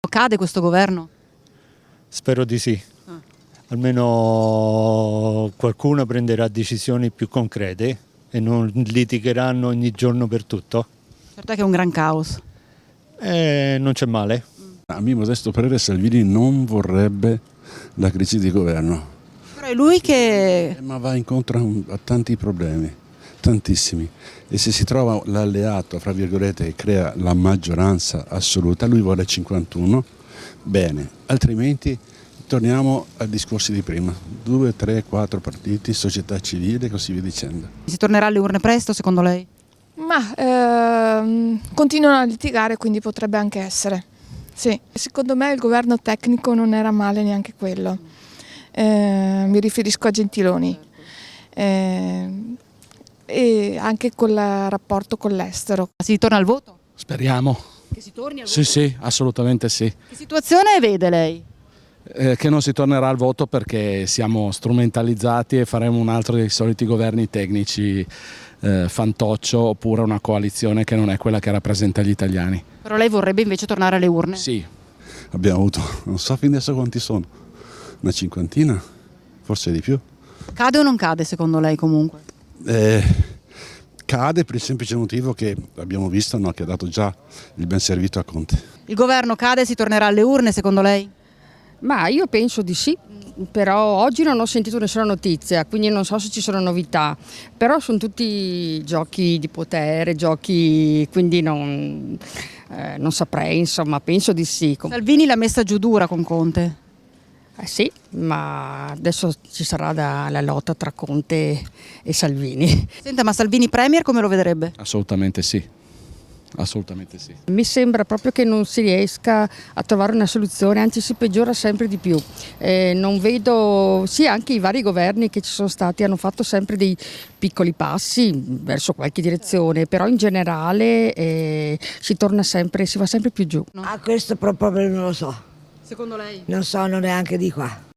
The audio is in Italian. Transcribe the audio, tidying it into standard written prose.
Cade questo governo? Spero di sì. Almeno qualcuno prenderà decisioni più concrete e non litigheranno ogni giorno per tutto. Certo è che è un gran caos. Non c'è male. A mio modesto parere Salvini non vorrebbe la crisi di governo, Però è lui che... ma va incontro a tanti problemi, tantissimi. E se si trova l'alleato, fra virgolette, che crea la maggioranza assoluta, lui vuole 51, bene, altrimenti torniamo ai discorsi di prima, 2, 3, 4 partiti, società civile e così via dicendo. Si tornerà alle urne presto, secondo lei? Continuano a litigare, quindi potrebbe anche essere. Sì. Secondo me il governo tecnico non era male neanche quello. Mi riferisco a Gentiloni. E anche col rapporto con l'estero. Si torna al voto? Speriamo. Che si torni al voto? Sì, assolutamente sì. Che situazione vede lei? Che non si tornerà al voto perché siamo strumentalizzati e faremo un altro dei soliti governi tecnici fantoccio, oppure una coalizione che non è quella che rappresenta gli italiani. Però lei vorrebbe invece tornare alle urne? Sì. Abbiamo avuto, non so fin adesso quanti sono, una cinquantina, forse di più. Cade o non cade secondo lei comunque? Cade per il semplice motivo che abbiamo visto, no, che ha dato già il ben servito a Conte. Il governo cade e si tornerà alle urne secondo lei? Ma io penso di sì, però oggi non ho sentito nessuna notizia, quindi non so se ci sono novità, però sono tutti giochi di potere, quindi non saprei, insomma, penso di sì. Salvini l'ha messa giù dura con Conte. Sì, ma adesso ci sarà la lotta tra Conte e Salvini. Senta, ma Salvini premier come lo vedrebbe? Assolutamente sì. Assolutamente sì. Mi sembra proprio che non si riesca a trovare una soluzione, anzi si peggiora sempre di più. Non vedo, sì, anche i vari governi che ci sono stati hanno fatto sempre dei piccoli passi verso qualche direzione, però in generale si va sempre più giù. Questo proprio non lo so. Secondo lei? Non sono neanche di qua.